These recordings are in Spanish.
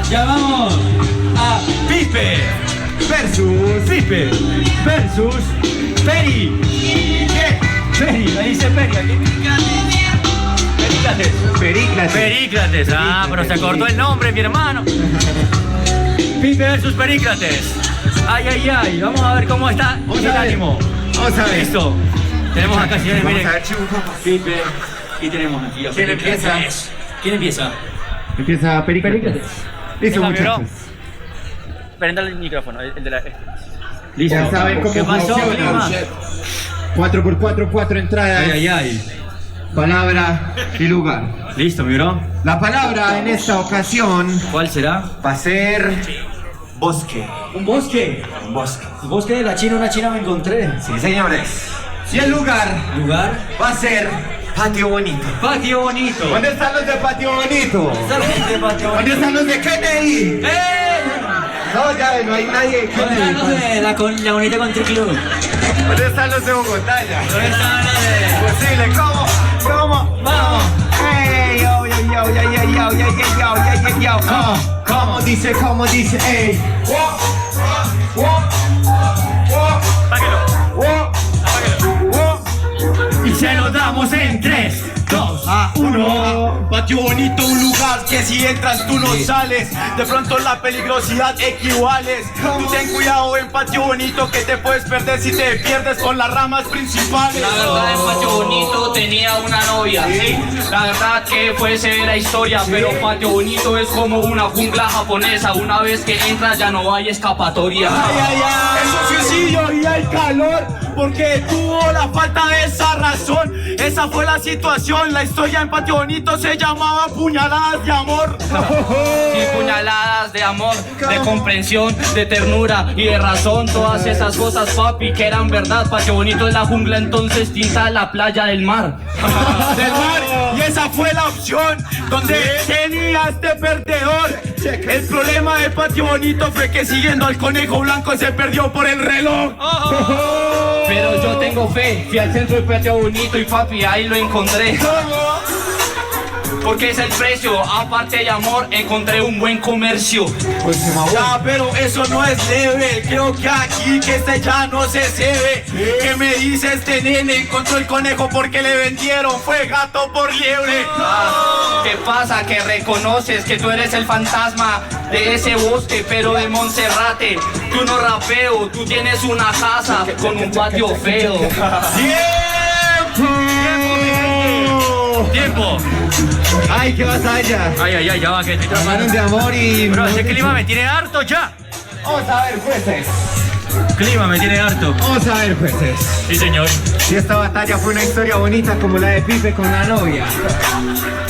Llamamos a Pipe versus Peri. ¿Qué? Peri, me dice Peri aquí. Pericrates. Ah, pero se acordó el nombre, mi hermano. Pipe versus Pericrates. Ay. Vamos a ver cómo está el ánimo. Vamos a ver. Listo. Tenemos acá, señores, miren. Vamos a ver, chicos. Pipe. Y tenemos aquí a ¿Quién empieza? ¿Quién empieza? Empieza Pericrates. Listo, Venga, muchachos. Prenda el micrófono, el de la... Listo. Ya saben cómo ¿Qué pasó, funciona. prima? 4x4, 4 entradas. Ay. Palabra y lugar. Listo, mi bro. La palabra en esta ocasión ¿Cuál será? va a ser bosque. Un bosque. Un bosque. El bosque de la China, una china me encontré. Sí, señores. Y el lugar Lugar. va a ser Patio Bonito. Patio Bonito. ¿Dónde están los de Patio Bonito? ¿Dónde ¿Dónde están los de Kennedy? No, ya no hay nadie de ¿Dónde están los Kennedy. de la Bonita Country Club? ¿Dónde están los de Bogotá ya? ¿Dónde están los de...? Posible, ¿cómo? ¡Vamos! Hey, yo. ¿Cómo dice, ey? Y se lo damos en 3, 2, 1. Patio Bonito, un lugar que si entras tú no sales. De pronto la peligrosidad equivales. Tú ten cuidado en Patio Bonito que te puedes perder si te pierdes con las ramas principales. La verdad en Patio Bonito tenía una novia, sí. La verdad que fue severa historia, pero Patio Bonito es como una jungla japonesa. Una vez que entras ya no hay escapatoria. Ay, es un suicidio y hay calor porque tuvo la falta de esa razón. Esa fue la situación. La historia en Patio Bonito se llamaba Puñaladas de Amor. Y puñaladas de amor, de comprensión, de ternura y de razón. Todas esas cosas, papi, que eran verdad. Patio Bonito es la jungla, entonces tinta la playa del mar. Del mar. Y esa fue la opción donde tenía este perdedor. El problema de Patio Bonito fue que siguiendo al conejo blanco se perdió por el reloj. Pero yo tengo fe, fui al centro de Patio Bonito y papi, ahí lo encontré. Porque es el precio, aparte de amor, encontré un buen comercio. Ya, pero eso no es leve. Creo que aquí que este ya no se ve. ¿Qué me dice este nene? Encontró el conejo porque le vendieron. Fue gato por liebre. ¿Qué pasa? Que reconoces que tú eres el fantasma de ese bosque, pero de Monserrate. Tú no rapeo, tú tienes una casa con un patio feo. ¡Tiempo! Ay, qué batalla. Ay, ya va, que estoy Llamaron de amor y... Bro, ese clima me tiene harto ya. Vamos a ver, jueces. Clima me tiene harto. Vamos a ver, jueces. Sí, señor. Si esta batalla fue una historia bonita como la de Pipe con la novia,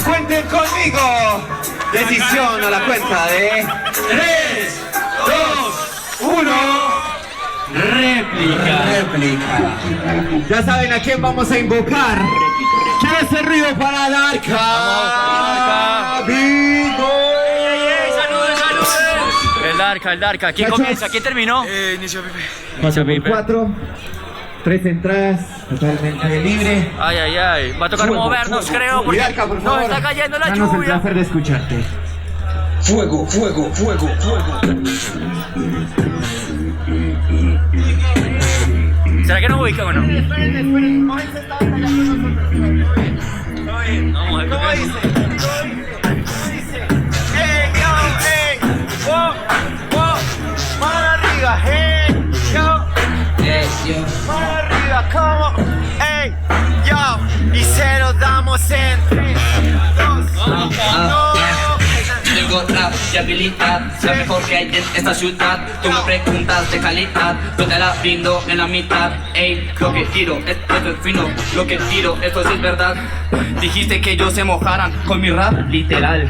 cuenten conmigo. Decisión a la cuenta de 3, 2, 1. Réplica. Ya saben a quién vamos a invocar. ¿Quién es el ruido para el arca? Arca. ¡Vivo! ¡Saluden! El arca. ¿Quién comienza? ¿Quién terminó? Inicio Pipe. Inicio Pipe. 4, 3 entradas, totalmente libre. Ay. Va a tocar movernos, creo, porque Arca, por nos favor. está cayendo la Danos el lluvia. placer de escucharte. Fuego. ¿Será que nos ubica o no? Esperen. Vamos a ver ¿Cómo dice? Hey, wow, mano arriba, hey, yo, mano arriba, ¿cómo? Hey, yo, y se lo damos en 3, 2, 1. Tengo rap de habilidad, la mejor que hay en esta ciudad. Tú me preguntas de calidad, yo te la brindo en la mitad. Ey, lo que tiro, esto es fino, lo que tiro, esto sí es verdad. Dijiste que ellos se mojaran con mi rap, literal.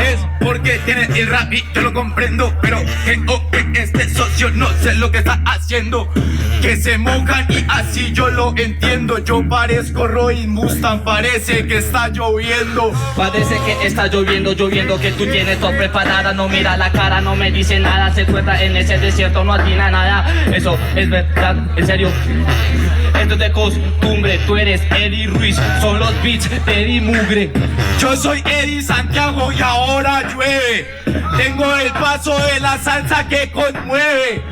Es porque tiene el rap y yo lo comprendo, pero creo que este socio no sé lo que está haciendo. Que se mojan y así yo lo entiendo. Yo parezco Roy Mustang, parece que está lloviendo. Parece que está lloviendo, lloviendo, que tú tienes todo preparada. No mira la cara, no me dice nada. Se encuentra en ese desierto, no atina nada. Eso es verdad, en serio. Esto es de costumbre, tú eres Eddie Ruiz, son los beats de Eddie Mugre. Yo soy Eddie Santiago y ahora llueve. Tengo el paso de la salsa que conmueve.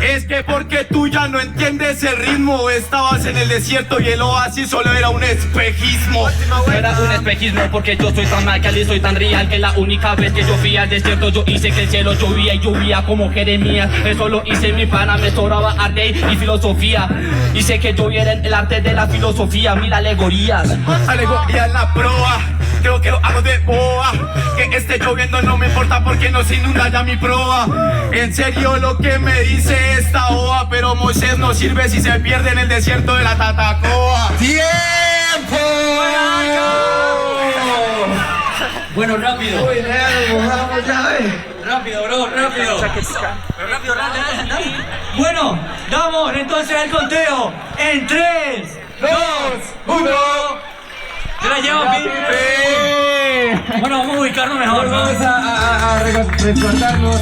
Es que porque tú ya no entiendes el ritmo. Estabas en el desierto y el oasis solo era un espejismo. No era un espejismo porque yo soy tan mal y soy tan real que la única vez que yo fui al desierto yo hice que el cielo llovía y llovía como Jeremías. Eso lo hice mi pana, me sobraba arte y filosofía. Hice que lloviera el arte de la filosofía, mira alegorías. Alegoría en la proa, creo que lo hago de boa. Que esté lloviendo no me importa porque no se inunda ya mi proa. En serio lo que me dice esta oa, pero Moisés no sirve si se pierde en el desierto de la Tatacoa. ¡Tiempo! Bueno, rápido. Uy, vamos ya, Rápido, bro, rápido. Pero rápido, dale. Bueno, damos entonces el conteo en 3, 2, 1. ¡Se la lleva Pipe! Bueno, vamos a ubicarnos mejor, ¿no? Vamos a retratarnos.